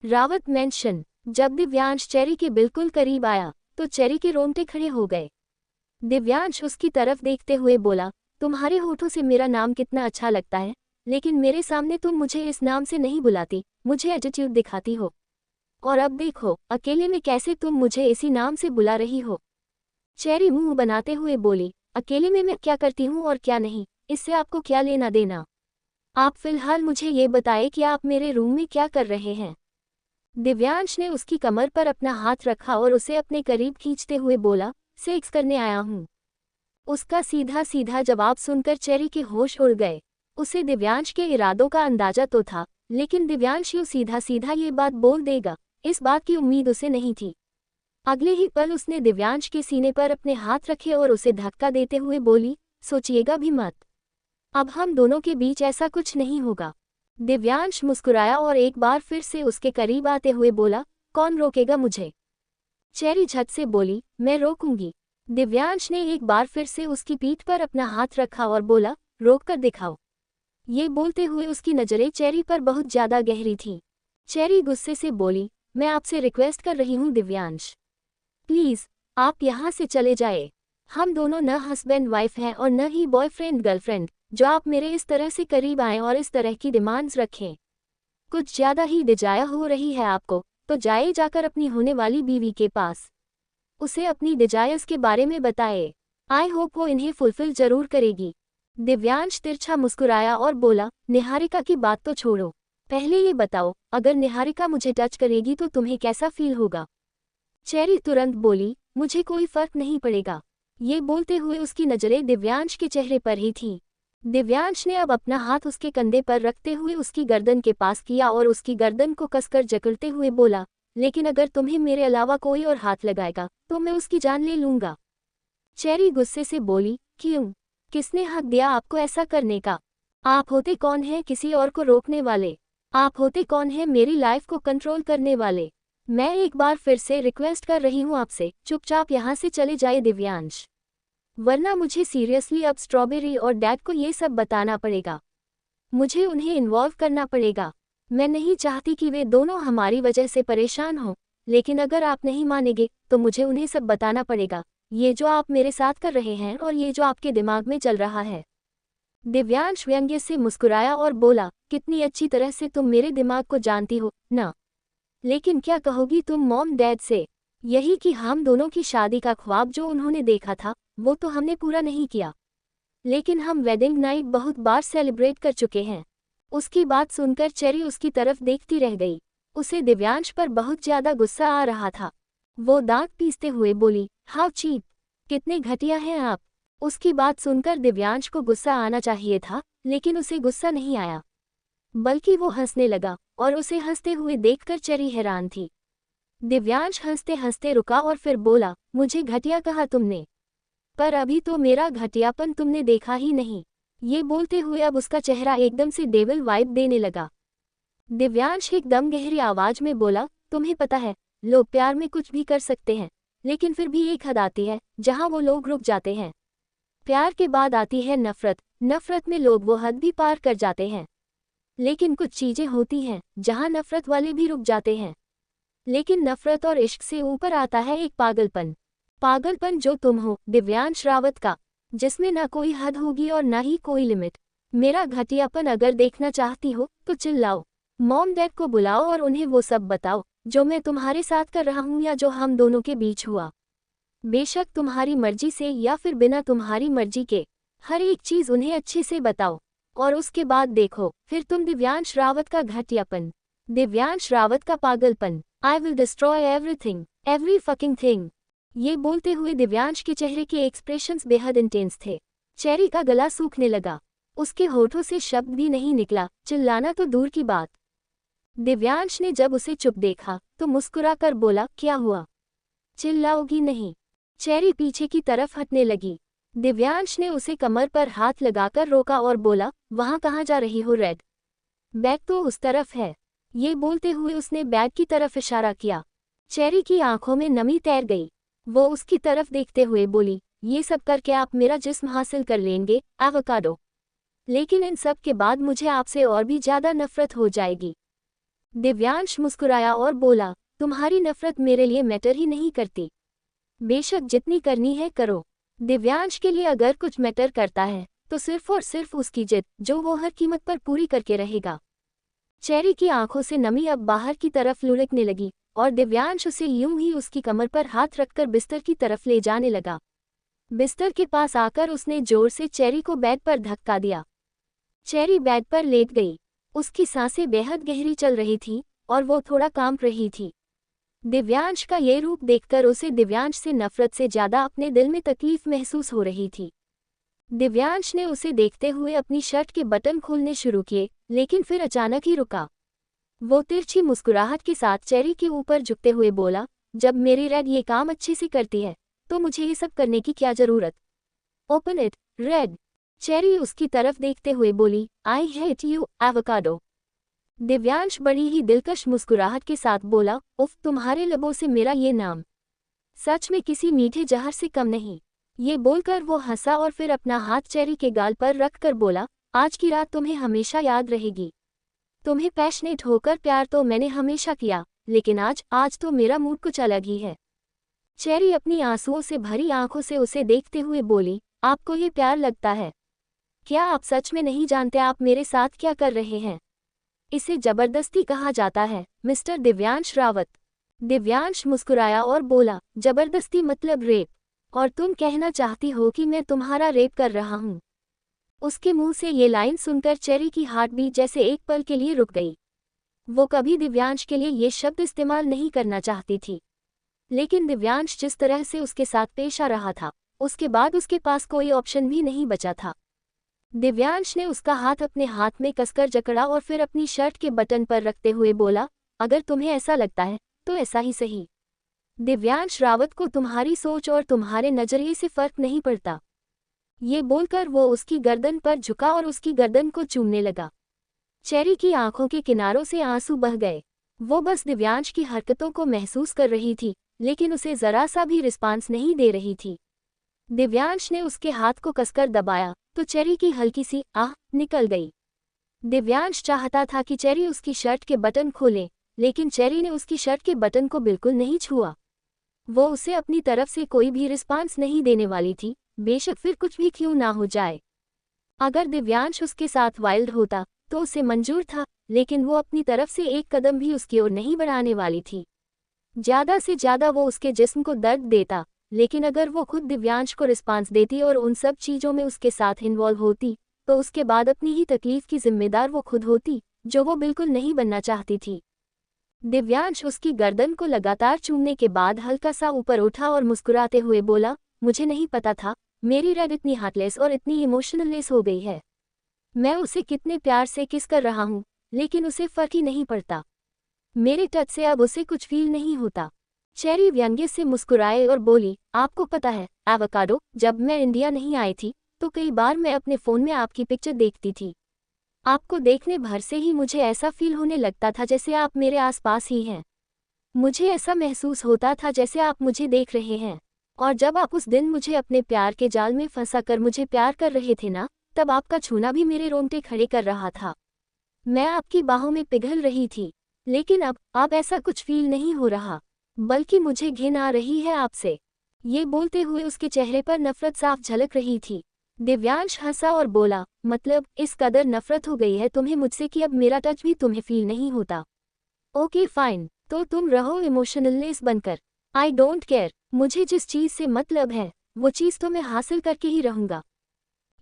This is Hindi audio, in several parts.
रावत मेंशन। जब दिव्यांश चेरी के बिल्कुल करीब आया तो चेरी के रोंगटे खड़े हो गए। दिव्यांश उसकी तरफ देखते हुए बोला, तुम्हारे होठों से मेरा नाम कितना अच्छा लगता है, लेकिन मेरे सामने तुम मुझे इस नाम से नहीं बुलाती, मुझे एटीट्यूड दिखाती हो। और अब देखो अकेले में कैसे तुम मुझे इसी नाम से बुला रही हो। चेरी मुंह बनाते हुए बोली, अकेले में मैं क्या करती हूँ और क्या नहीं, इससे आपको क्या लेना देना। आप फिलहाल मुझे ये बताएं कि आप मेरे रूम में क्या कर रहे हैं। दिव्यांश ने उसकी कमर पर अपना हाथ रखा और उसे अपने करीब खींचते हुए बोला, सेक्स करने आया हूँ। उसका सीधा सीधा जवाब सुनकर चेरी के होश उड़ गए। उसे दिव्यांश के इरादों का अंदाजा तो था, लेकिन दिव्यांश यूं सीधा सीधा ये बात बोल देगा, इस बात की उम्मीद उसे नहीं थी। अगले ही पल उसने दिव्यांश के सीने पर अपने हाथ रखे और उसे धक्का देते हुए बोली, सोचिएगा भी मत। अब हम दोनों के बीच ऐसा कुछ नहीं होगा। दिव्यांश मुस्कुराया और एक बार फिर से उसके करीब आते हुए बोला, कौन रोकेगा मुझे। चेरी झट से बोली, मैं रोकूंगी। दिव्यांश ने एक बार फिर से उसकी पीठ पर अपना हाथ रखा और बोला, रोक कर दिखाओ। ये बोलते हुए उसकी नज़रें चेरी पर बहुत ज्यादा गहरी थीं। चेरी गुस्से से बोली, मैं आपसे रिक्वेस्ट कर रही हूँ दिव्यांश, प्लीज आप यहाँ से चले जाए। हम दोनों न हस्बैंड वाइफ हैं और न ही बॉयफ्रेंड गर्लफ्रेंड, जो आप मेरे इस तरह से करीब आएं और इस तरह की डिमांड्स रखें। कुछ ज्यादा ही डिजाया हो रही है आपको, तो जाए जाकर अपनी होने वाली बीवी के पास, उसे अपनी डिजायर्स के बारे में बताए। आई होप वो इन्हें फुलफिल जरूर करेगी। दिव्यांश तिरछा मुस्कुराया और बोला, निहारिका की बात तो छोड़ो, पहले ये बताओ, अगर निहारिका मुझे टच करेगी तो तुम्हें कैसा फील होगा। चेरी तुरंत बोली, मुझे कोई फर्क नहीं पड़ेगा। ये बोलते हुए उसकी नज़रें दिव्यांश के चेहरे पर ही थीं। दिव्यांश ने अब अपना हाथ उसके कंधे पर रखते हुए उसकी गर्दन के पास किया और उसकी गर्दन को कसकर जकड़ते हुए बोला, लेकिन अगर तुम्हें मेरे अलावा कोई और हाथ लगाएगा तो मैं उसकी जान ले लूंगा। चेरी गुस्से से बोली, क्यों? किसने हक दिया आपको ऐसा करने का? आप होते कौन हैं किसी और को रोकने वाले? आप होते कौन हैं मेरी लाइफ को कंट्रोल करने वाले? मैं एक बार फिर से रिक्वेस्ट कर रही हूँ आपसे, चुपचाप यहाँ से चले जाए दिव्यांश, वरना मुझे सीरियसली अब स्ट्रॉबेरी और डैड को ये सब बताना पड़ेगा। मुझे उन्हें इन्वॉल्व करना पड़ेगा। मैं नहीं चाहती कि वे दोनों हमारी वजह से परेशान हों, लेकिन अगर आप नहीं मानेंगे तो मुझे उन्हें सब बताना पड़ेगा, ये जो आप मेरे साथ कर रहे हैं और ये जो आपके दिमाग में चल रहा है। दिव्यांश व्यंग्य से मुस्कुराया और बोला, कितनी अच्छी तरह से तुम मेरे दिमाग को जानती हो ना। लेकिन क्या कहोगी तुम मॉम डैड से? यही कि हम दोनों की शादी का ख्वाब जो उन्होंने देखा था वो तो हमने पूरा नहीं किया, लेकिन हम वेडिंग नाइट बहुत बार सेलिब्रेट कर चुके हैं। उसकी बात सुनकर चेरी उसकी तरफ देखती रह गई। उसे दिव्यांश पर बहुत ज्यादा गुस्सा आ रहा था। वो दांत पीसते हुए बोली, हाउ चीप, कितने घटिया हैं आप। उसकी बात सुनकर दिव्यांश को गुस्सा आना चाहिए था, लेकिन उसे गुस्सा नहीं आया, बल्कि वो हंसने लगा और उसे हंसते हुए देखकर चेरी हैरान थी। दिव्यांश हंसते हंसते रुका और फिर बोला, मुझे घटिया कहा तुमने? पर अभी तो मेरा घटियापन तुमने देखा ही नहीं। ये बोलते हुए अब उसका चेहरा एकदम से डेविल वाइब देने लगा। दिव्यांश एकदम गहरी आवाज में बोला, तुम्हें पता है, लोग प्यार में कुछ भी कर सकते हैं, लेकिन फिर भी एक हद आती है जहां वो लोग रुक जाते हैं। प्यार के बाद आती है नफरत, नफरत में लोग वो हद भी पार कर जाते हैं। लेकिन कुछ चीजें होती हैं जहां नफरत वाले भी रुक जाते हैं। लेकिन नफरत और इश्क से ऊपर आता है एक पागलपन, पागलपन जो तुम हो दिव्यांश रावत का, जिसमें ना कोई हद होगी और ना ही कोई लिमिट। मेरा घटियापन अगर देखना चाहती हो तो चिल्लाओ, मॉम डैड को बुलाओ और उन्हें वो सब बताओ जो मैं तुम्हारे साथ कर रहा हूँ या जो हम दोनों के बीच हुआ। बेशक तुम्हारी मर्जी से या फिर बिना तुम्हारी मर्जी के, हर एक चीज उन्हें अच्छे से बताओ, और उसके बाद देखो फिर तुम दिव्यांश रावत का घटियापन, दिव्यांश रावत का पागलपन। I will destroy everything, every fucking thing. ये बोलते हुए दिव्यांश के चेहरे के एक्सप्रेशंस बेहद इंटेंस थे। चेरी का गला सूखने लगा, उसके होठों से शब्द भी नहीं निकला, चिल्लाना तो दूर की बात। दिव्यांश ने जब उसे चुप देखा तो मुस्कुराकर बोला, क्या हुआ, चिल्लाओगी नहीं? चेरी पीछे की तरफ हटने लगी। दिव्यांश ने उसे कमर पर हाथ लगाकर रोका और बोला, वहां कहाँ जा रही हो रेड? बैग तो उस तरफ है। ये बोलते हुए उसने बैग की तरफ इशारा किया। चेरी की आंखों में नमी तैर गई। वो उसकी तरफ देखते हुए बोली, ये सब करके आप मेरा जिस्म हासिल कर लेंगे एवोकाडो, लेकिन इन सब के बाद मुझे आपसे और भी ज्यादा नफरत हो जाएगी। दिव्यांश मुस्कुराया और बोला, तुम्हारी नफरत मेरे लिए मैटर ही नहीं करती। बेशक जितनी करनी है करो। दिव्यांश के लिए अगर कुछ मैटर करता है तो सिर्फ और सिर्फ उसकी जिद, जो वो हर कीमत पर पूरी करके रहेगा। चेरी की आंखों से नमी अब बाहर की तरफ लुढ़कने लगी और दिव्यांश उसे यूं ही उसकी कमर पर हाथ रखकर बिस्तर की तरफ ले जाने लगा। बिस्तर के पास आकर उसने जोर से चेरी को बेड पर धक्का दिया। चेरी बेड पर लेट गई। उसकी सांसें बेहद गहरी चल रही थीं और वो थोड़ा कांप रही थी। दिव्यांश का ये रूप देखकर उसे दिव्यांश से नफरत से ज्यादा अपने दिल में तकलीफ महसूस हो रही थी। दिव्यांश ने उसे देखते हुए अपनी शर्ट के बटन खोलने शुरू किए, लेकिन फिर अचानक ही रुका। वो तिरछी मुस्कुराहट के साथ चेरी के ऊपर झुकते हुए बोला, जब मेरी रेड ये काम अच्छे से करती है तो मुझे ये सब करने की क्या जरूरत। Open it, red. चेरी उसकी तरफ देखते हुए बोली, I hate you avocado. Divyansh बड़ी ही दिलकश मुस्कुराहट के साथ बोला, उफ, तुम्हारे लबों से मेरा ये नाम सच में किसी मीठे जहर से कम नहीं। ये बोलकर वो हंसा और फिर अपना हाथ चेरी के गाल पर रखकर बोला, आज की रात तुम्हें हमेशा याद रहेगी। तुम्हें पैशनेट होकर प्यार तो मैंने हमेशा किया, लेकिन आज तो मेरा मूड कुछ अलग ही है। चेरी अपनी आंसुओं से भरी आंखों से उसे देखते हुए बोली, आपको ये प्यार लगता है? क्या आप सच में नहीं जानते आप मेरे साथ क्या कर रहे हैं? इसे जबरदस्ती कहा जाता है, मिस्टर दिव्यांश रावत। दिव्यांश मुस्कुराया और बोला, जबरदस्ती मतलब रेप? और तुम कहना चाहती हो कि मैं तुम्हारा रेप कर रहा हूँ? उसके मुंह से ये लाइन सुनकर चेरी की हार्ट बीट जैसे एक पल के लिए रुक गई। वो कभी दिव्यांश के लिए ये शब्द इस्तेमाल नहीं करना चाहती थी, लेकिन दिव्यांश जिस तरह से उसके साथ पेश आ रहा था, उसके बाद उसके पास कोई ऑप्शन भी नहीं बचा था। दिव्यांश ने उसका हाथ अपने हाथ में कसकर जकड़ा और फिर अपनी शर्ट के बटन पर रखते हुए बोला, अगर तुम्हें ऐसा लगता है तो ऐसा ही सही। दिव्यांश रावत को तुम्हारी सोच और तुम्हारे नजरिए से फर्क नहीं पड़ता। ये बोलकर वो उसकी गर्दन पर झुका और उसकी गर्दन को चूमने लगा। चेरी की आंखों के किनारों से आंसू बह गए। वो बस दिव्यांश की हरकतों को महसूस कर रही थी, लेकिन उसे जरा सा भी रिस्पांस नहीं दे रही थी। दिव्यांश ने उसके हाथ को कसकर दबाया तो चेरी की हल्की सी आह निकल गई। दिव्यांश चाहता था कि चेरी उसकी शर्ट के बटन खोले, लेकिन चेरी ने उसकी शर्ट के बटन को बिल्कुल नहीं छुआ। वो उसे अपनी तरफ से कोई भी रिस्पांस नहीं देने वाली थी, बेशक फिर कुछ भी क्यों ना हो जाए। अगर दिव्यांश उसके साथ वाइल्ड होता तो उसे मंजूर था, लेकिन वो अपनी तरफ से एक कदम भी उसकी ओर नहीं बढ़ाने वाली थी। ज्यादा से ज्यादा वो उसके जिस्म को दर्द देता, लेकिन अगर वो खुद दिव्यांश को रिस्पांस देती और उन सब चीज़ों में उसके साथ इन्वॉल्व होती, तो उसके बाद अपनी ही तकलीफ की जिम्मेदार वो खुद होती, जो वो बिल्कुल नहीं बनना चाहती थी। दिव्यांश उसकी गर्दन को लगातार चूमने के बाद हल्का सा ऊपर उठा और मुस्कुराते हुए बोला, मुझे नहीं पता था मेरी रेड इतनी हार्टलेस और इतनी इमोशनललेस हो गई है। मैं उसे कितने प्यार से किस कर रहा हूँ, लेकिन उसे फर्क ही नहीं पड़ता। मेरे टच से अब उसे कुछ फील नहीं होता। चेरी व्यंग्य से मुस्कुराए और बोली, आपको पता है एवोकाडो, जब मैं इंडिया नहीं आई थी तो कई बार मैं अपने फ़ोन में आपकी पिक्चर देखती थी। आपको देखने भर से ही मुझे ऐसा फील होने लगता था जैसे आप मेरे आसपास ही हैं। मुझे ऐसा महसूस होता था जैसे आप मुझे देख रहे हैं। और जब आप उस दिन मुझे अपने प्यार के जाल में फंसा कर मुझे प्यार कर रहे थे ना, तब आपका छूना भी मेरे रोंगटे खड़े कर रहा था। मैं आपकी बाहों में पिघल रही थी, लेकिन अब ऐसा कुछ फील नहीं हो रहा, बल्कि मुझे घिन आ रही है आपसे। ये बोलते हुए उसके चेहरे पर नफरत साफ झलक रही थी। दिव्यांश हंसा और बोला, मतलब इस कदर नफरत हो गई है तुम्हें मुझसे कि अब मेरा टच भी तुम्हें फील नहीं होता। ओके फाइन, तो तुम रहो इमोशनललेस बनकर। आई डोंट केयर, मुझे जिस चीज़ से मतलब है वो चीज़ तो मैं हासिल करके ही रहूँगा।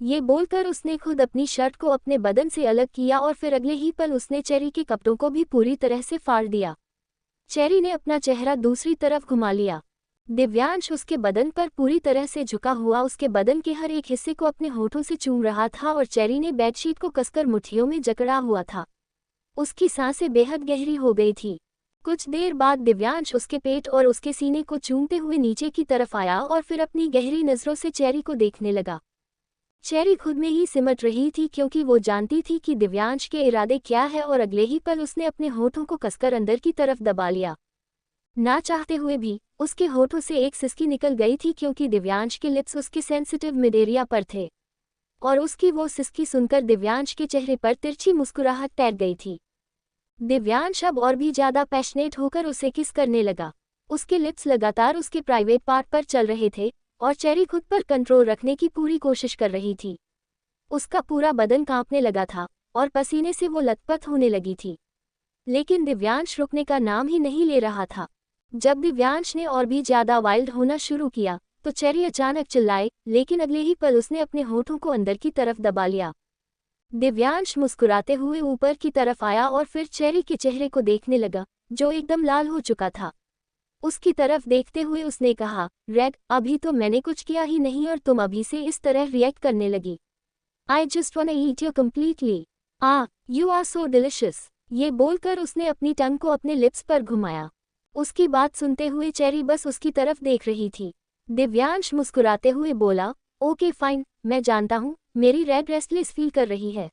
ये बोलकर उसने खुद अपनी शर्ट को अपने बदन से अलग किया और फिर अगले ही पल उसने चेरी के कपड़ों को भी पूरी तरह से फाड़ दिया। चेरी ने अपना चेहरा दूसरी तरफ घुमा लिया। दिव्यांश उसके बदन पर पूरी तरह से झुका हुआ उसके बदन के हर एक हिस्से को अपने होठों से चूम रहा था और चेरी ने बेडशीट को कसकर मुट्ठियों में जकड़ा हुआ था। उसकी सांसें बेहद गहरी हो गई थी। कुछ देर बाद दिव्यांश उसके पेट और उसके सीने को चूमते हुए नीचे की तरफ आया और फिर अपनी गहरी नज़रों से चेरी को देखने लगा। चेरी खुद में ही सिमट रही थी क्योंकि वो जानती थी कि दिव्यांश के इरादे क्या है और अगले ही पल उसने अपने होठों को कसकर अंदर की तरफ दबा लिया। ना चाहते हुए भी उसके होठों से एक सिसकी निकल गई थी क्योंकि दिव्यांश के लिप्स उसके सेंसिटिव मिड एरिया पर थे और उसकी वो सिसकी सुनकर दिव्यांश के चेहरे पर तिरछी मुस्कुराहट तैर गई थी। दिव्यांश अब और भी ज्यादा पैशनेट होकर उसे किस करने लगा। उसके लिप्स लगातार उसके प्राइवेट पार्ट पर चल रहे थे और चेरी खुद पर कंट्रोल रखने की पूरी कोशिश कर रही थी। उसका पूरा बदन कांपने लगा था और पसीने से वो लथपथ होने लगी थी। लेकिन दिव्यांश रुकने का नाम ही नहीं ले रहा था। जब दिव्यांश ने और भी ज्यादा वाइल्ड होना शुरू किया तो चेरी अचानक चिल्लाए, लेकिन अगले ही पल उसने अपने होठों को अंदर की तरफ दबा लिया। दिव्यांश मुस्कुराते हुए ऊपर की तरफ आया और फिर चेरी के चेहरे को देखने लगा, जो एकदम लाल हो चुका था। उसकी तरफ देखते हुए उसने कहा, रेड, अभी तो मैंने कुछ किया ही नहीं और तुम अभी से इस तरह रिएक्ट करने लगी। I just wanna eat you completely. You are so delicious. ये बोलकर उसने अपनी टंग को अपने लिप्स पर घुमाया। उसकी बात सुनते हुए चेरी बस उसकी तरफ देख रही थी। दिव्यांश मुस्कुराते हुए बोला, ओके फाइन, मैं जानता हूँ मेरी रेड रेस्टलेस फील कर रही है।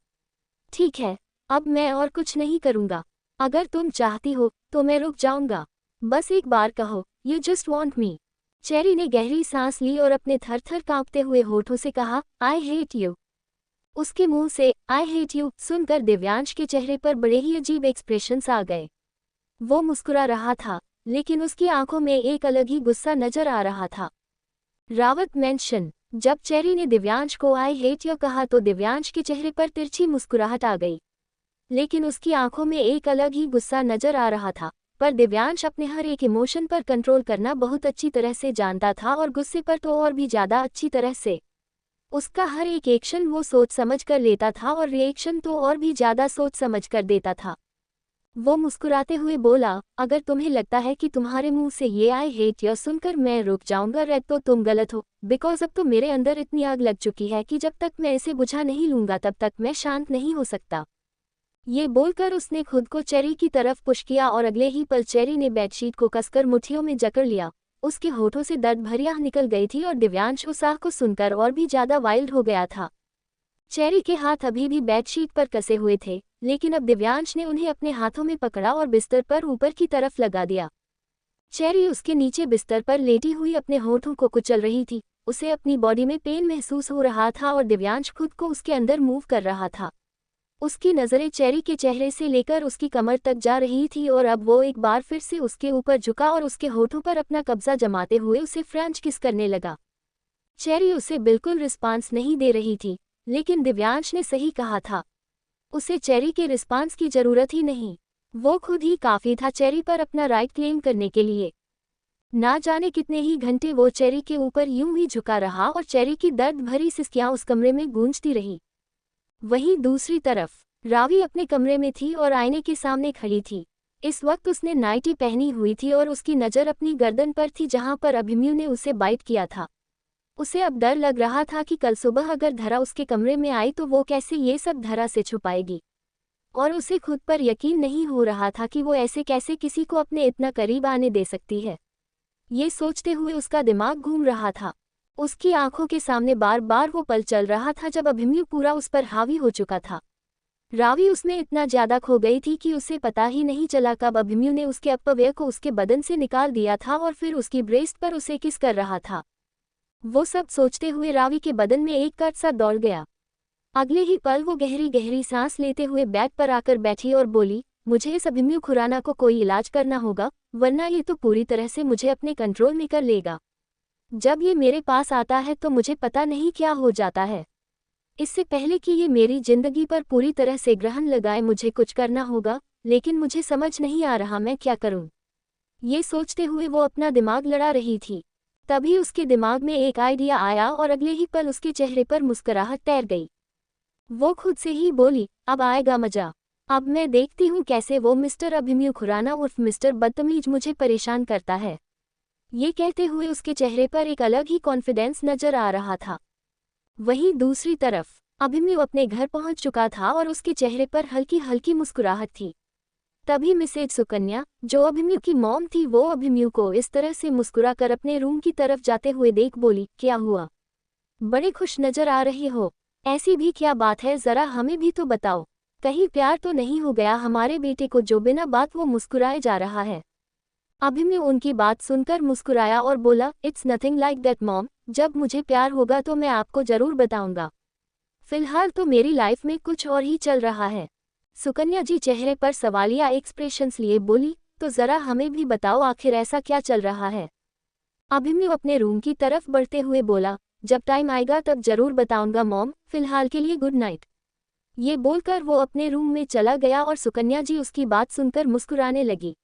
ठीक है, अब मैं और कुछ नहीं करूँगा। अगर तुम चाहती हो तो मैं रुक जाऊँगा। बस एक बार कहो, you just want me. Cherry ने गहरी सांस ली और अपने थर थर कांपते हुए होठों से कहा, आई हेट यू। उसके मुंह से आई हेट यू सुनकर दिव्यांश के चेहरे पर बड़े ही अजीब एक्सप्रेशंस आ गए। वो मुस्कुरा रहा था, लेकिन उसकी आंखों में एक अलग ही गुस्सा नजर आ रहा था। रावत मेंशन। जब चेरी ने दिव्यांश को आई हेट यू कहा तो दिव्यांश के चेहरे पर तिरछी मुस्कुराहट आ गई, लेकिन उसकी आंखों में एक अलग ही गुस्सा नजर आ रहा था। पर दिव्यांश अपने हर एक इमोशन पर कंट्रोल करना बहुत अच्छी तरह से जानता था और गुस्से पर तो और भी ज्यादा अच्छी तरह से। उसका हर एक एक्शन वो सोच समझ कर लेता था और रिएक्शन तो और भी ज्यादा सोच समझ कर देता था। वो मुस्कुराते हुए बोला, अगर तुम्हें लगता है कि तुम्हारे मुंह से ये आई हेट यू सुनकर मैं रुक जाऊंगा रेड, तो तुम गलत हो। बिकॉज अब तो मेरे अंदर इतनी आग लग चुकी है कि जब तक मैं इसे बुझा नहीं लूंगा तब तक मैं शांत नहीं हो सकता। ये बोलकर उसने खुद को चेरी की तरफ पुश किया और अगले ही पल चेरी ने बेडशीट को कसकर मुट्ठियों में जकड़ लिया। उसके होठों से दर्द भरी आह निकल गई थी और दिव्यांश उस आह को सुनकर और भी ज्यादा वाइल्ड हो गया था। चेरी के हाथ अभी भी बेडशीट पर कसे हुए थे, लेकिन अब दिव्यांश ने उन्हें अपने हाथों में पकड़ा और बिस्तर पर ऊपर की तरफ लगा दिया। चेरी उसके नीचे बिस्तर पर लेटी हुई अपने होठों को कुचल रही थी। उसे अपनी बॉडी में पेन महसूस हो रहा था और दिव्यांश खुद को उसके अंदर मूव कर रहा था। उसकी नज़रें चेरी के चेहरे से लेकर उसकी कमर तक जा रही थी और अब वो एक बार फिर से उसके ऊपर झुका और उसके होठों पर अपना कब्जा जमाते हुए उसे फ्रेंच किस करने लगा। चेरी उसे बिल्कुल रिस्पांस नहीं दे रही थी, लेकिन दिव्यांश ने सही कहा था, उसे चेरी के रिस्पांस की जरूरत ही नहीं। वो खुद ही काफी था चेरी पर अपना राइट क्लेम करने के लिए। ना जाने कितने ही घंटे वो चेरी के ऊपर यूं ही झुका रहा और चेरी की दर्द भरी सिसकियां उस कमरे में गूंजती रही। वहीं दूसरी तरफ रावी अपने कमरे में थी और आईने के सामने खड़ी थी। इस वक्त उसने नाइटी पहनी हुई थी और उसकी नज़र अपनी गर्दन पर थी जहां पर अभिमन्यु ने उसे बाइट किया था। उसे अब डर लग रहा था कि कल सुबह अगर धरा उसके कमरे में आई तो वो कैसे ये सब धरा से छुपाएगी, और उसे खुद पर यकीन नहीं हो रहा था कि वो ऐसे कैसे किसी को अपने इतना करीब आने दे सकती है। ये सोचते हुए उसका दिमाग घूम रहा था। उसकी आंखों के सामने बार बार वो पल चल रहा था जब अभिमन्यु पूरा उस पर हावी हो चुका था। रावी उसमें इतना ज्यादा खो गई थी कि उसे पता ही नहीं चला कब अभिमन्यु ने उसके अपव्यय को उसके बदन से निकाल दिया था और फिर उसकी ब्रेस्ट पर उसे किस कर रहा था। वो सब सोचते हुए रावी के बदन में एक कट सा दौड़ गया। अगले ही पल वो गहरी गहरी सांस लेते हुए बेड पर आकर बैठी और बोली, मुझे इस अभिमन्यु खुराना को कोई इलाज करना होगा, वरना ये तो पूरी तरह से मुझे अपने कंट्रोल में कर लेगा। जब ये मेरे पास आता है तो मुझे पता नहीं क्या हो जाता है। इससे पहले कि ये मेरी जिंदगी पर पूरी तरह से ग्रहण लगाए मुझे कुछ करना होगा, लेकिन मुझे समझ नहीं आ रहा मैं क्या करूं। ये सोचते हुए वो अपना दिमाग लड़ा रही थी। तभी उसके दिमाग में एक आइडिया आया और अगले ही पल उसके चेहरे पर मुस्कुराहट तैर गई। वो खुद से ही बोली, अब आएगा मजा। अब मैं देखती हूँ कैसे वो मिस्टर अभिमन्यु खुराना उर्फ मिस्टर बदतमीज मुझे परेशान करता है। ये कहते हुए उसके चेहरे पर एक अलग ही कॉन्फिडेंस नजर आ रहा था। वहीं दूसरी तरफ अभिमन्यु अपने घर पहुंच चुका था और उसके चेहरे पर हल्की हल्की मुस्कुराहट थी। तभी मिसेज सुकन्या, जो अभिमन्यु की मॉम थी, वो अभिमन्यु को इस तरह से मुस्कुरा कर अपने रूम की तरफ जाते हुए देख बोली, क्या हुआ? बड़े खुश नजर आ रही हो। ऐसी भी क्या बात है, जरा हमें भी तो बताओ। कहीं प्यार तो नहीं हो गया हमारे बेटे को जो बिना बात वो मुस्कुराए जा रहा है? अभिमन्यु उनकी बात सुनकर मुस्कुराया और बोला, it's nothing like that mom, जब मुझे प्यार होगा तो मैं आपको जरूर बताऊंगा। फिलहाल तो मेरी लाइफ में कुछ और ही चल रहा है। सुकन्या जी चेहरे पर सवालिया एक्सप्रेशंस लिए बोली, तो जरा हमें भी बताओ आखिर ऐसा क्या चल रहा है। अभिमन्यु अपने रूम की तरफ बढ़ते हुए बोला, जब टाइम आएगा तब जरूर बताऊंगा मॉम, फिलहाल के लिए गुड नाइट। ये बोलकर वो अपने रूम में चला गया और सुकन्या जी उसकी बात सुनकर मुस्कुराने लगी।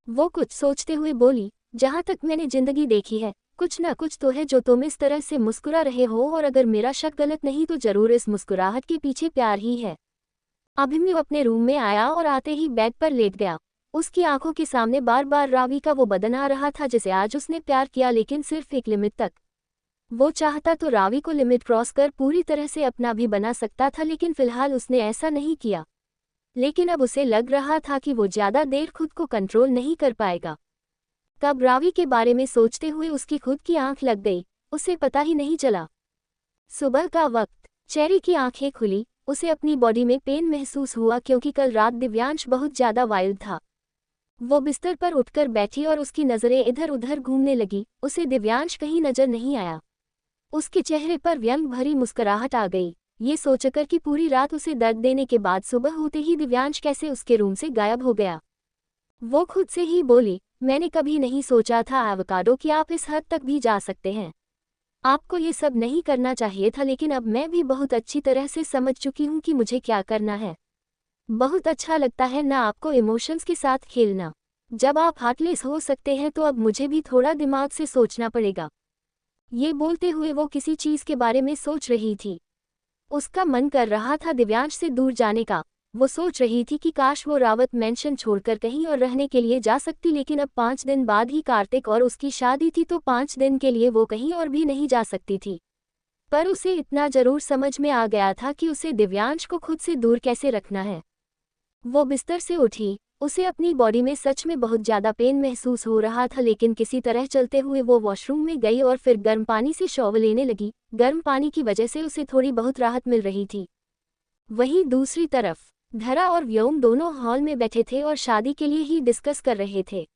वो कुछ सोचते हुए बोली, जहाँ तक मैंने जिंदगी देखी है, कुछ न कुछ तो है जो तुम इस तरह से मुस्कुरा रहे हो, और अगर मेरा शक गलत नहीं तो जरूर इस मुस्कुराहट के पीछे प्यार ही है। अभिमन्यु अपने रूम में आया और आते ही बेड पर लेट गया। उसकी आंखों के सामने बार बार रावी का वो बदन आ रहा था जिसे आज उसने प्यार किया, लेकिन सिर्फ एक लिमिट तक। वो चाहता तो रावी को लिमिट क्रॉस कर पूरी तरह से अपना भी बना सकता था, लेकिन फिलहाल उसने ऐसा नहीं किया। लेकिन अब उसे लग रहा था कि वो ज्यादा देर खुद को कंट्रोल नहीं कर पाएगा। कब रावी के बारे में सोचते हुए उसकी खुद की आंख लग गई, उसे पता ही नहीं चला। सुबह का वक्त, चेरी की आंखें खुली। उसे अपनी बॉडी में पेन महसूस हुआ क्योंकि कल रात दिव्यांश बहुत ज्यादा वाइल्ड था। वो बिस्तर पर उठकर बैठी और उसकी नजरें इधर उधर घूमने लगी। उसे दिव्यांश कहीं नजर नहीं आया। उसके चेहरे पर व्यंग भरी मुस्कुराहट आ गई, ये सोचकर कि पूरी रात उसे दर्द देने के बाद सुबह होते ही दिव्यांश कैसे उसके रूम से गायब हो गया। वो खुद से ही बोली, मैंने कभी नहीं सोचा था एवोकाडो कि आप इस हद तक भी जा सकते हैं। आपको ये सब नहीं करना चाहिए था, लेकिन अब मैं भी बहुत अच्छी तरह से समझ चुकी हूँ कि मुझे क्या करना है। बहुत अच्छा लगता है ना आपको इमोशंस के साथ खेलना। जब आप हार्टलेस हो सकते हैं तो अब मुझे भी थोड़ा दिमाग से सोचना पड़ेगा। ये बोलते हुए वो किसी चीज़ के बारे में सोच रही थी। उसका मन कर रहा था दिव्यांश से दूर जाने का। वो सोच रही थी कि काश वो रावत मेंशन छोड़कर कहीं और रहने के लिए जा सकती, लेकिन अब 5 दिन बाद ही कार्तिक और उसकी शादी थी, तो 5 दिन के लिए वो कहीं और भी नहीं जा सकती थी। पर उसे इतना जरूर समझ में आ गया था कि उसे दिव्यांश को खुद से दूर कैसे रखना है। वो बिस्तर से उठी। उसे अपनी बॉडी में सच में बहुत ज़्यादा पेन महसूस हो रहा था, लेकिन किसी तरह चलते हुए वो वॉशरूम में गई और फिर गर्म पानी से शॉवर लेने लगी। गर्म पानी की वजह से उसे थोड़ी बहुत राहत मिल रही थी। वहीं दूसरी तरफ धरा और व्योम दोनों हॉल में बैठे थे और शादी के लिए ही डिस्कस कर रहे थे।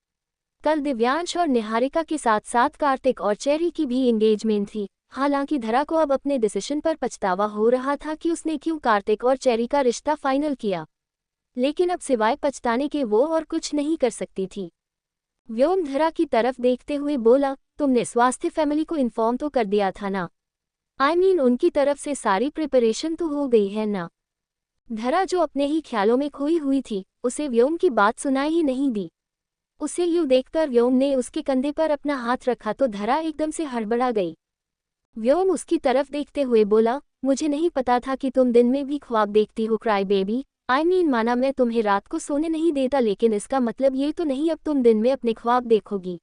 कल दिव्यांश और निहारिका के साथ साथ कार्तिक और चेरी की भी एंगेजमेंट थी। हालांकि धरा को अब अपने डिसीजन पर पछतावा हो रहा था कि उसने क्यों कार्तिक और चेरी का रिश्ता फाइनल किया, लेकिन अब सिवाय पछताने के वो और कुछ नहीं कर सकती थी। व्योम धरा की तरफ देखते हुए बोला, तुमने स्वास्थ्य फैमिली को इन्फॉर्म तो कर दिया था ना? उनकी तरफ से सारी प्रिपरेशन तो हो गई है ना? धरा जो अपने ही ख्यालों में खोई हुई थी, उसे व्योम की बात सुनाई ही नहीं दी। उसे यूं देखकर व्योम ने उसके कंधे पर अपना हाथ रखा तो धरा एकदम से हड़बड़ा गई। व्योम उसकी तरफ देखते हुए बोला, मुझे नहीं पता था कि तुम दिन में भी ख्वाब देखती हो क्राई बेबी। माना मैं तुम्हें रात को सोने नहीं देता, लेकिन इसका मतलब ये तो नहीं अब तुम दिन में अपने ख्वाब देखोगी,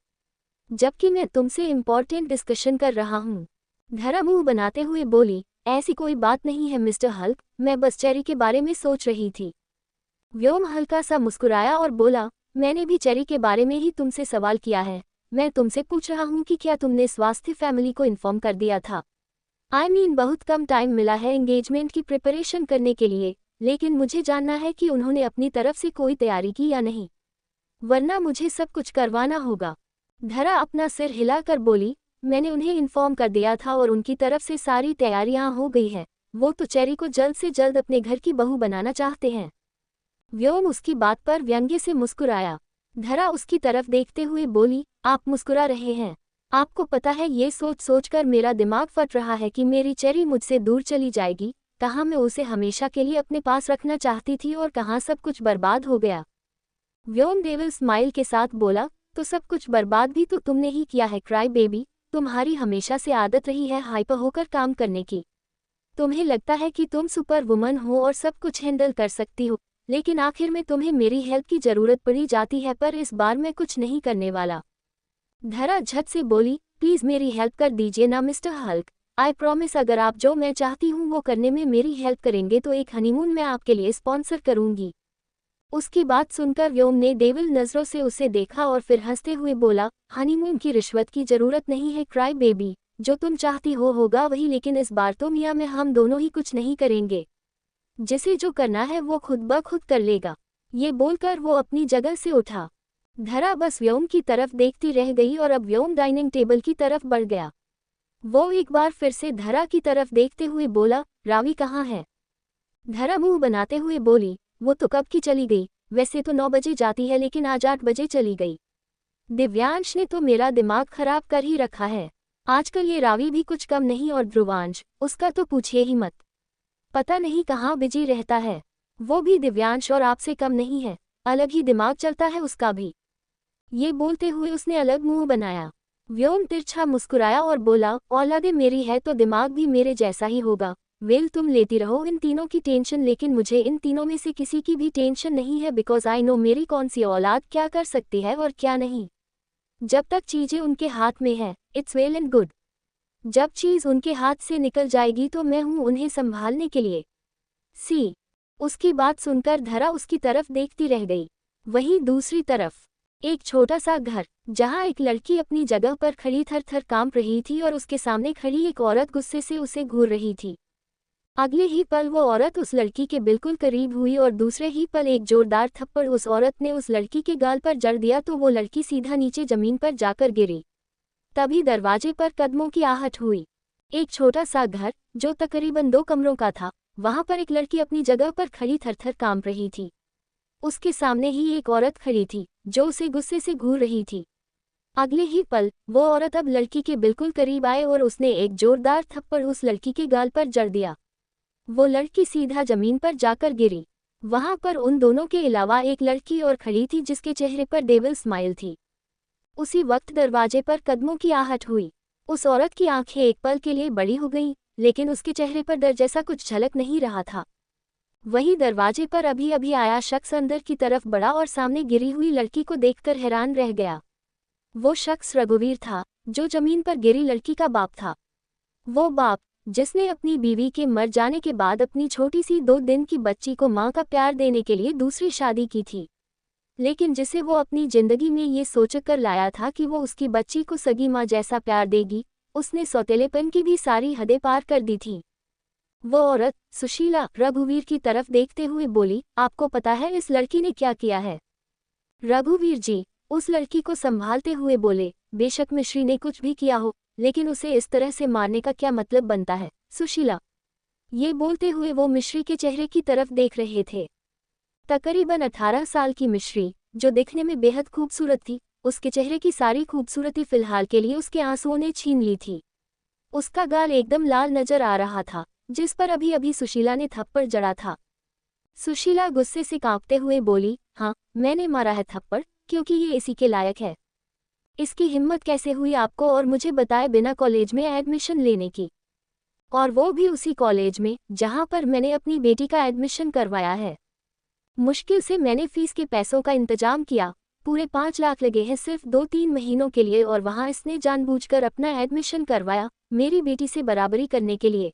जबकि मैं तुमसे इम्पोर्टेंट डिस्कशन कर रहा हूँ। धरा मुंह बनाते हुए बोली, ऐसी कोई बात नहीं है मिस्टर हल्क, मैं बस चेरी के बारे में सोच रही थी। व्योम हल्का सा मुस्कुराया और बोला, मैंने भी चेरी के बारे में ही तुमसे सवाल किया है। मैं तुमसे पूछ रहा हूँ कि क्या तुमने स्वास्थ्य फैमिली को इन्फॉर्म कर दिया था? बहुत कम टाइम मिला है एंगेजमेंट की प्रिपरेशन करने के लिए, लेकिन मुझे जानना है कि उन्होंने अपनी तरफ से कोई तैयारी की या नहीं, वरना मुझे सब कुछ करवाना होगा। धरा अपना सिर हिलाकर बोली, मैंने उन्हें इन्फॉर्म कर दिया था और उनकी तरफ से सारी तैयारियां हो गई हैं। वो तो चेरी को जल्द से जल्द अपने घर की बहू बनाना चाहते हैं। व्योम उसकी बात पर व्यंग्य से मुस्कुराया। धरा उसकी तरफ देखते हुए बोली, आप मुस्कुरा रहे हैं? आपको पता है ये सोच सोचकर मेरा दिमाग फट रहा है कि मेरी चेरी मुझसे दूर चली जाएगी। कहाँ मैं उसे हमेशा के लिए अपने पास रखना चाहती थी और कहाँ सब कुछ बर्बाद हो गया। व्योम डेविल स्माइल के साथ बोला, तो सब कुछ बर्बाद भी तो तुमने ही किया है क्राई बेबी। तुम्हारी हमेशा से आदत रही है हाइपर होकर काम करने की। तुम्हें लगता है कि तुम सुपर वुमन हो और सब कुछ हैंडल कर सकती हो, लेकिन आखिर में तुम्हें मेरी हेल्प की जरूरत पड़ी जाती है, पर इस बार मैं कुछ नहीं करने वाला। धरा झट से बोली, प्लीज मेरी हेल्प कर दीजिए ना मिस्टर हल्क। आई प्रॉमिस अगर आप जो मैं चाहती हूँ वो करने में मेरी हेल्प करेंगे तो एक हनीमून मैं आपके लिए स्पॉन्सर करूंगी। उसकी बात सुनकर व्योम ने डेविल नजरों से उसे देखा और फिर हंसते हुए बोला, हनीमून की रिश्वत की जरूरत नहीं है क्राई बेबी, जो तुम चाहती हो होगा वही, लेकिन इस बार तो मियाँ में हम दोनों ही कुछ नहीं करेंगे। जिसे जो करना है वो खुद ब खुद कर लेगा। ये बोलकर वो अपनी जगह से उठा। धरा बस व्योम की तरफ देखती रह गई और अब व्योम डाइनिंग टेबल की तरफ बढ़ गया। वो एक बार फिर से धरा की तरफ देखते हुए बोला, रावी कहाँ है? धरा मुंह बनाते हुए बोली, वो तो कब की चली गई, वैसे तो 9 बजे जाती है लेकिन आज 8 बजे चली गई। दिव्यांश ने तो मेरा दिमाग खराब कर ही रखा है। आजकल ये रावी भी कुछ कम नहीं और ध्रुवांश, उसका तो पूछिए ही मत। पता नहीं कहाँ बिजी रहता है। वो भी दिव्यांश और आपसे कम नहीं है, अलग ही दिमाग चलता है उसका भी। ये बोलते हुए उसने अलग मुंह बनाया। व्योम तिरछा मुस्कुराया और बोला, औलादे मेरी है तो दिमाग भी मेरे जैसा ही होगा। वेल तुम लेती रहो इन तीनों की टेंशन, लेकिन मुझे इन तीनों में से किसी की भी टेंशन नहीं है, बिकॉज आई नो मेरी कौन सी औलाद क्या कर सकती है और क्या नहीं। जब तक चीजें उनके हाथ में है, इट्स वेल एंड गुड। जब चीज उनके हाथ से निकल जाएगी तो मैं हूं उन्हें संभालने के लिए। सी। उसकी बात सुनकर धरा उसकी तरफ देखती रह गई। वहीं दूसरी तरफ एक छोटा सा घर, जहां एक लड़की अपनी जगह पर खड़ी थर थर कांप रही थी और उसके सामने खड़ी एक औरत गुस्से से उसे घूर रही थी। अगले ही पल वो औरत उस लड़की के बिल्कुल करीब हुई और दूसरे ही पल एक जोरदार थप्पड़ उस औरत ने उस लड़की के गाल पर जड़ दिया तो वो लड़की सीधा नीचे जमीन पर जाकर गिरी। तभी दरवाजे पर कदमों की आहट हुई। एक छोटा सा घर, जो तकरीबन 2 कमरों का था, वहां पर एक लड़की अपनी जगह पर खड़ी थरथर कांप रही थी। उसके सामने ही एक औरत खड़ी थी, जो उसे गुस्से से घूर रही थी। अगले ही पल वो औरत अब लड़की के बिल्कुल करीब आए और उसने एक जोरदार थप्पड़ उस लड़की के गाल पर जड़ दिया। वो लड़की सीधा जमीन पर जाकर गिरी। वहां पर उन दोनों के अलावा एक लड़की और खड़ी थी जिसके चेहरे पर डेविल स्माइल थी। उसी वक्त दरवाजे पर कदमों की आहट हुई। उस औरत की आंखें एक पल के लिए बड़ी हो गईं, लेकिन उसके चेहरे पर डर जैसा कुछ झलक नहीं रहा था। वहीं दरवाजे पर अभी अभी आया शख्स अंदर की तरफ बढ़ा और सामने गिरी हुई लड़की को देखकर हैरान रह गया। वो शख्स रघुवीर था, जो जमीन पर गिरी लड़की का बाप था। वो बाप जिसने अपनी बीवी के मर जाने के बाद अपनी छोटी सी 2 दिन की बच्ची को मां का प्यार देने के लिए दूसरी शादी की थी, लेकिन जिसे वो अपनी जिंदगी में ये सोचकर लाया था कि वो उसकी बच्ची को सगी मां जैसा प्यार देगी, उसने सौतेलेपन की भी सारी हदें पार कर दी थी। वो औरत सुशीला रघुवीर की तरफ देखते हुए बोली, आपको पता है इस लड़की ने क्या किया है? रघुवीर जी उस लड़की को संभालते हुए बोले, बेशक मिश्री ने कुछ भी किया हो, लेकिन उसे इस तरह से मारने का क्या मतलब बनता है? सुशीला। ये बोलते हुए वो मिश्री के चेहरे की तरफ देख रहे थे। तकरीबन 18 साल की मिश्री, जो दिखने में बेहद खूबसूरत थी, उसके चेहरे की सारी खूबसूरती फिलहाल के लिए उसके आंसुओं ने छीन ली थी। उसका गाल एकदम लाल नजर आ रहा था, जिस पर अभी अभी सुशीला ने थप्पड़ जड़ा था। सुशीला गुस्से से कांपते हुए बोली, हाँ, मैंने मारा है थप्पड़, क्योंकि ये इसी के लायक है। इसकी हिम्मत कैसे हुई आपको और मुझे बताए बिना कॉलेज में एडमिशन लेने की? और वो भी उसी कॉलेज में जहां पर मैंने अपनी बेटी का एडमिशन करवाया है। मुश्किल से मैंने फीस के पैसों का इंतजाम किया, पूरे 5 लाख लगे हैं सिर्फ 2-3 महीनों के लिए, और वहां इसने जानबूझकर अपना एडमिशन करवाया मेरी बेटी से बराबरी करने के लिए।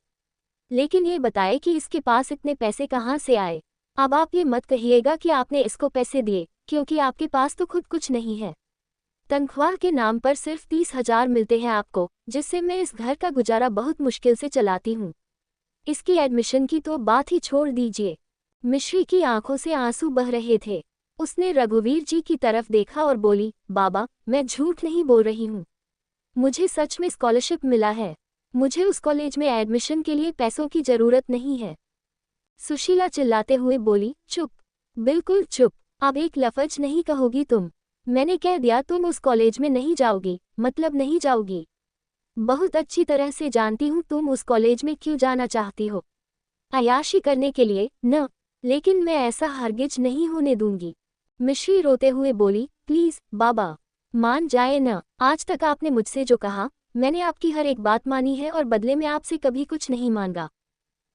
लेकिन ये बताए कि इसके पास इतने पैसे कहाँ से आए? अब आप ये मत कहिएगा कि आपने इसको पैसे दिए, क्योंकि आपके पास तो खुद कुछ नहीं है। तनख्वाह के नाम पर सिर्फ 30,000 मिलते हैं आपको, जिससे मैं इस घर का गुजारा बहुत मुश्किल से चलाती हूँ। इसकी एडमिशन की तो बात ही छोड़ दीजिए। मिश्री की आंखों से आंसू बह रहे थे। उसने रघुवीर जी की तरफ देखा और बोली, बाबा, मैं झूठ नहीं बोल रही हूँ। मुझे सच में स्कॉलरशिप मिला है। मुझे उस कॉलेज में एडमिशन के लिए पैसों की जरूरत नहीं है। सुशीला चिल्लाते हुए बोली, चुप, बिल्कुल चुप, अब एक लफ्ज नहीं कहोगी तुम। मैंने कह दिया तुम उस कॉलेज में नहीं जाओगी, मतलब नहीं जाओगी। बहुत अच्छी तरह से जानती हूँ तुम उस कॉलेज में क्यों जाना चाहती हो। अय्याशी करने के लिए न, लेकिन मैं ऐसा हरगिज नहीं होने दूंगी। मिश्री रोते हुए बोली, प्लीज बाबा, मान जाए न। आज तक आपने मुझसे जो कहा, मैंने आपकी हर एक बात मानी है और बदले में आपसे कभी कुछ नहीं मांगा,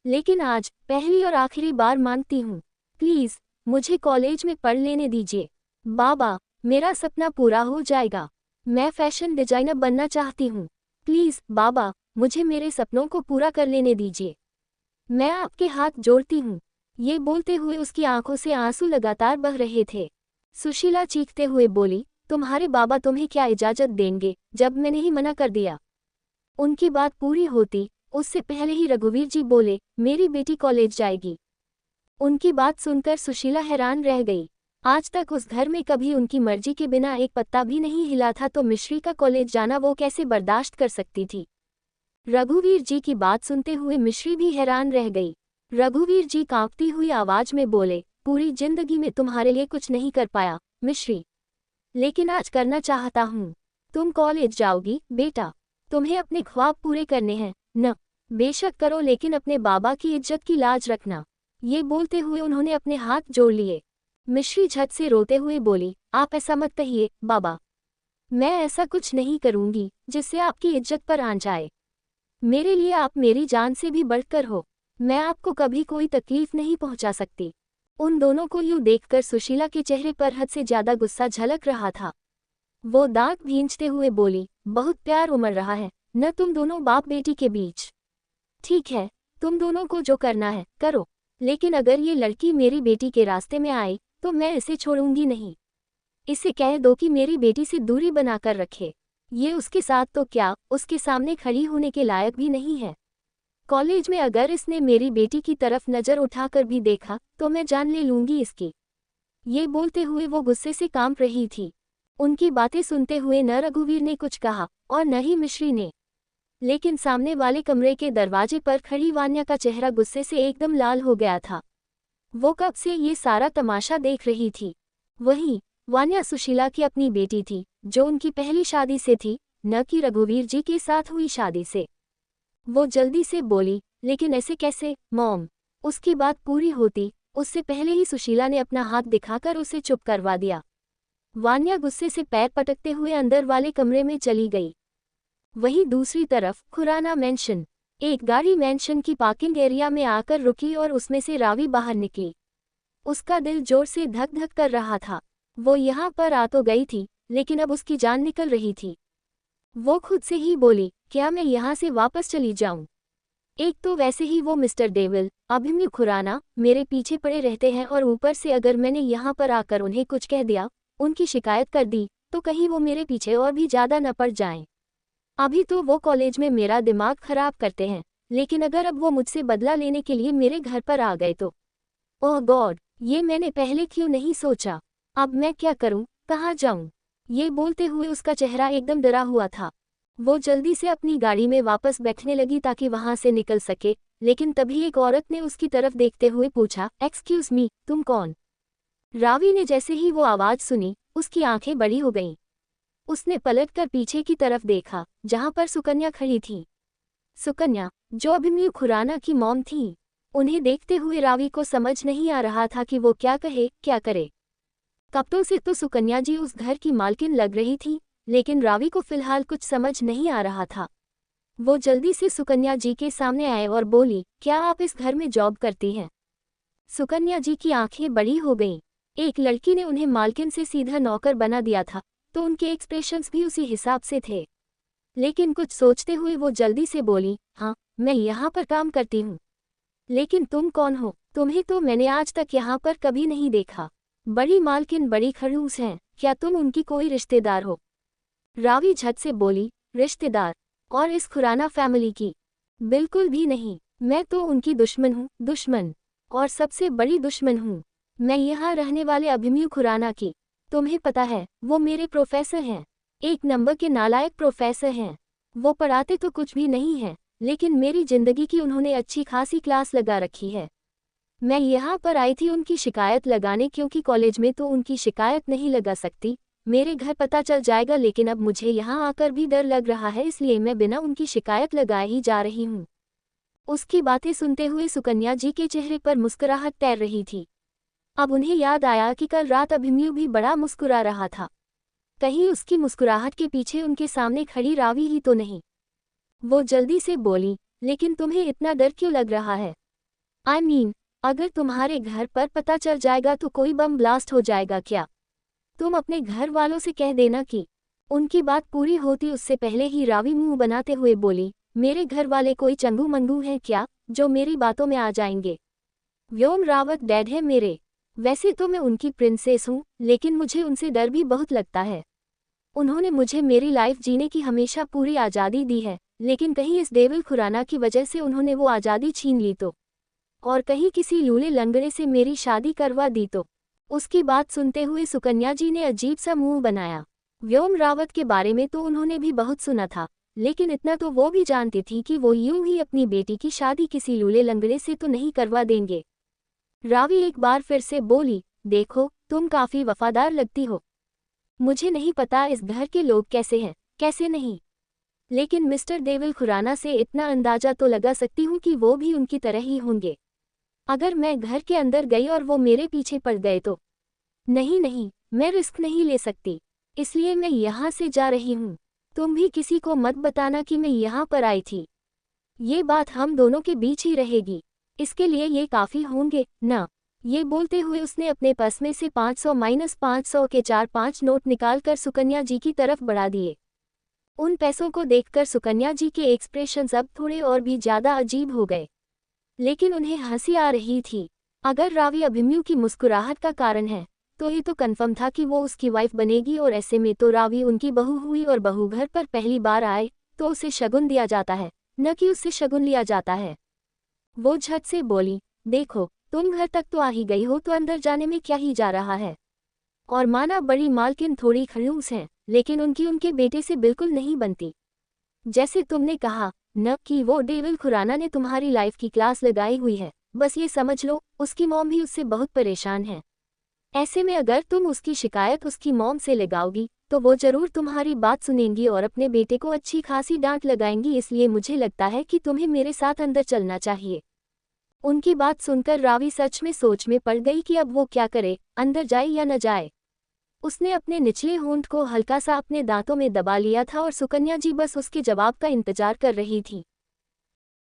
लेकिन आज पहली और आखिरी बार मांगती हूँ, प्लीज मुझे कॉलेज में पढ़ लेने दीजिए। बाबा, मेरा सपना पूरा हो जाएगा। मैं फैशन डिजाइनर बनना चाहती हूँ। प्लीज बाबा, मुझे मेरे सपनों को पूरा कर लेने दीजिए। मैं आपके हाथ जोड़ती हूँ। ये बोलते हुए उसकी आंखों से आंसू लगातार बह रहे थे। सुशीला चीखते हुए बोली, तुम्हारे बाबा तुम्हें क्या इजाजत देंगे जब मैंने ही मना कर दिया? उनकी बात पूरी होती उससे पहले ही रघुवीर जी बोले, मेरी बेटी कॉलेज जाएगी। उनकी बात सुनकर सुशीला हैरान रह गई। आज तक उस घर में कभी उनकी मर्जी के बिना एक पत्ता भी नहीं हिला था, तो मिश्री का कॉलेज जाना वो कैसे बर्दाश्त कर सकती थी? रघुवीर जी की बात सुनते हुए मिश्री भी हैरान रह गई। रघुवीर जी कांपती हुई आवाज में बोले, पूरी जिंदगी में तुम्हारे लिए कुछ नहीं कर पाया मिश्री, लेकिन आज करना चाहता हूँ। तुम कॉलेज जाओगी बेटा, तुम्हें अपने ख्वाब पूरे करने हैं न? बेशक करो, लेकिन अपने बाबा की इज्जत की लाज रखना। ये बोलते हुए उन्होंने अपने हाथ जोड़ लिए। मिश्री झट से रोते हुए बोली, आप ऐसा मत कहिए बाबा, मैं ऐसा कुछ नहीं करूंगी जिससे आपकी इज्जत पर आंच जाए। मेरे लिए आप मेरी जान से भी बढ़कर हो, मैं आपको कभी कोई तकलीफ नहीं पहुंचा सकती। उन दोनों को यूं देखकर सुशीला के चेहरे पर हद से ज्यादा गुस्सा झलक रहा था। वो दांत भींचते हुए बोली, बहुत प्यार उमड़ रहा है न तुम दोनों बाप बेटी के बीच। ठीक है, तुम दोनों को जो करना है करो, लेकिन अगर ये लड़की मेरी बेटी के रास्ते में आए तो मैं इसे छोड़ूंगी नहीं। इसे कह दो कि मेरी बेटी से दूरी बनाकर रखे। ये उसके साथ तो क्या, उसके सामने खड़ी होने के लायक भी नहीं है। कॉलेज में अगर इसने मेरी बेटी की तरफ नजर उठाकर भी देखा तो मैं जान ले लूंगी इसकी। ये बोलते हुए वो गुस्से से कांप रही थी। उनकी बातें सुनते हुए न रघुवीर ने कुछ कहा और न ही मिश्री ने, लेकिन सामने वाले कमरे के दरवाजे पर खड़ी वान्या का चेहरा गुस्से से एकदम लाल हो गया था। वो कब से ये सारा तमाशा देख रही थी। वहीं वान्या सुशीला की अपनी बेटी थी, जो उनकी पहली शादी से थी, न कि रघुवीर जी के साथ हुई शादी से। वो जल्दी से बोली, लेकिन ऐसे कैसे मॉम? उसकी बात पूरी होती उससे पहले ही सुशीला ने अपना हाथ दिखाकर उसे चुप करवा दिया। वान्या गुस्से से पैर पटकते हुए अंदर वाले कमरे में चली गई। वहीं दूसरी तरफ खुराना मेंशन, एक गाड़ी मेंशन की पार्किंग एरिया में आकर रुकी और उसमें से रावी बाहर निकली। उसका दिल जोर से धक धक कर रहा था। वो यहाँ पर आ तो गई थी, लेकिन अब उसकी जान निकल रही थी। वो खुद से ही बोली, क्या मैं यहाँ से वापस चली जाऊं? एक तो वैसे ही वो मिस्टर डेविल, अभिमन्यु खुराना मेरे पीछे पड़े रहते हैं, और ऊपर से अगर मैंने यहाँ पर आकर उन्हें कुछ कह दिया, उनकी शिकायत कर दी, तो कहीं वो मेरे पीछे और भी ज़्यादा न पड़ जाएं। अभी तो वो कॉलेज में मेरा दिमाग खराब करते हैं, लेकिन अगर अब वो मुझसे बदला लेने के लिए मेरे घर पर आ गए तो ओह गॉड, ये मैंने पहले क्यों नहीं सोचा। अब मैं क्या करूं, कहाँ जाऊं? ये बोलते हुए उसका चेहरा एकदम डरा हुआ था। वो जल्दी से अपनी गाड़ी में वापस बैठने लगी ताकि वहां से निकल सके, लेकिन तभी एक औरत ने उसकी तरफ देखते हुए पूछा, एक्सक्यूज मी, तुम कौन? रावी ने जैसे ही वो आवाज सुनी, उसकी आंखें बड़ी हो गईं। उसने पलटकर पीछे की तरफ देखा, जहां पर सुकन्या खड़ी थी। सुकन्या, जो अभिमन्यु खुराना की मॉम थी। उन्हें देखते हुए रावी को समझ नहीं आ रहा था कि वो क्या कहे, क्या करे। कपड़ों से तो सुकन्या जी उस घर की मालकिन लग रही थी, लेकिन रावी को फिलहाल कुछ समझ नहीं आ रहा था। वो जल्दी से सुकन्या जी के सामने आए और बोली, क्या आप इस घर में जॉब करती हैं? सुकन्या जी की आंखें बड़ी हो गईं। एक लड़की ने उन्हें मालकिन से सीधा नौकर बना दिया था, तो उनके एक्सप्रेशंस भी उसी हिसाब से थे। लेकिन कुछ सोचते हुए वो जल्दी से बोली, हाँ, मैं यहाँ पर काम करती हूँ। लेकिन तुम कौन हो? तुम्हें तो मैंने आज तक यहाँ पर कभी नहीं देखा। बड़ी मालकिन बड़ी खड़ूस हैं, क्या तुम उनकी कोई रिश्तेदार हो? रावी झट से बोली, रिश्तेदार? और इस खुराना फैमिली की? बिल्कुल भी नहीं, मैं तो उनकी दुश्मन हूँ, दुश्मन, और सबसे बड़ी दुश्मन हूँ। मैं यहाँ रहने वाले अभिमन्यु खुराना की। तुम्हें पता है, वो मेरे प्रोफेसर हैं, एक नंबर के नालायक प्रोफेसर हैं। वो पढ़ाते तो कुछ भी नहीं है, लेकिन मेरी जिंदगी की उन्होंने अच्छी खासी क्लास लगा रखी है। मैं यहाँ पर आई थी उनकी शिकायत लगाने, क्योंकि कॉलेज में तो उनकी शिकायत नहीं लगा सकती, मेरे घर पता चल जाएगा, लेकिन अब मुझे यहाँ आकर भी डर लग रहा है, इसलिए मैं बिना उनकी शिकायत लगाए ही जा रही हूँ। उसकी बातें सुनते हुए सुकन्या जी के चेहरे पर मुस्कुराहट तैर रही थी। अब उन्हें याद आया कि कल रात अभिमन्यु भी बड़ा मुस्कुरा रहा था। कहीं उसकी मुस्कुराहट के पीछे उनके सामने खड़ी रावी ही तो नहीं। वो जल्दी से बोली, लेकिन तुम्हें इतना डर क्यों लग रहा है? आई मीन, अगर तुम्हारे घर पर पता चल जाएगा तो कोई बम ब्लास्ट हो जाएगा क्या? तुम अपने घर वालों से कह देना कि। उनकी बात पूरी होती उससे पहले ही रावी मुंह बनाते हुए बोली, मेरे घर वाले कोई चंगू मंगू हैं क्या, जो मेरी बातों में आ जाएंगे? व्योम रावत डैड है मेरे। वैसे तो मैं उनकी प्रिंसेस हूँ, लेकिन मुझे उनसे डर भी बहुत लगता है। उन्होंने मुझे मेरी लाइफ जीने की हमेशा पूरी आज़ादी दी है, लेकिन कहीं इस डेविल खुराना की वजह से उन्होंने वो आज़ादी छीन ली तो, और कहीं किसी लूले लंगड़े से मेरी शादी करवा दी तो। उसकी बात सुनते हुए सुकन्या जी ने अजीब सा मुंह बनाया। व्योम रावत के बारे में तो उन्होंने भी बहुत सुना था, लेकिन इतना तो वो भी जानती थी कि वो यूं ही अपनी बेटी की शादी किसी लूले लंगड़े से तो नहीं करवा देंगे। रावी एक बार फिर से बोली, देखो तुम काफी वफादार लगती हो। मुझे नहीं पता इस घर के लोग कैसे हैं, कैसे नहीं, लेकिन मिस्टर देवल खुराना से इतना अंदाजा तो लगा सकती हूँ कि वो भी उनकी तरह ही होंगे। अगर मैं घर के अंदर गई और वो मेरे पीछे पड़ गए तो? नहीं नहीं, मैं रिस्क नहीं ले सकती, इसलिए मैं यहाँ से जा रही हूँ। तुम भी किसी को मत बताना कि मैं यहाँ पर आई थी। ये बात हम दोनों के बीच ही रहेगी, इसके लिए ये काफ़ी होंगे ना? ये बोलते हुए उसने अपने पर्स में से 500 के 4-5 नोट निकालकर सुकन्या जी की तरफ बढ़ा दिए। उन पैसों को देखकर सुकन्या जी के एक्सप्रेशंस अब थोड़े और भी ज़्यादा अजीब हो गए, लेकिन उन्हें हंसी आ रही थी। अगर रावी अभिमन्यु की मुस्कुराहट का कारण है, तो ये तो कन्फर्म था कि वो उसकी वाइफ बनेगी, और ऐसे में तो रावी उनकी बहू हुई और बहू घर पर पहली बार आए तो उसे शगुन दिया जाता है, न कि उससे शगुन लिया जाता है। वो झट से बोली, देखो तुम घर तक तो आ ही गई हो, तो अंदर जाने में क्या ही जा रहा है। और माना बड़ी मालकिन थोड़ी खड़ूस हैं, लेकिन उनकी उनके बेटे से बिल्कुल नहीं बनती। जैसे तुमने कहा न कि वो डेविल खुराना ने तुम्हारी लाइफ की क्लास लगाई हुई है, बस ये समझ लो उसकी मॉम भी उससे बहुत परेशान है। ऐसे में अगर तुम उसकी शिकायत उसकी मॉम से लगाओगी तो वो जरूर तुम्हारी बात सुनेंगी और अपने बेटे को अच्छी खासी डांट लगाएंगी, इसलिए मुझे लगता है कि तुम्हें मेरे साथ अंदर चलना चाहिए। उनकी बात सुनकर रावी सच में सोच में पड़ गई कि अब वो क्या करे, अंदर जाए या न जाए। उसने अपने निचले होंठ को हल्का सा अपने दांतों में दबा लिया था और सुकन्या जी बस उसके जवाब का इंतजार कर रही थी।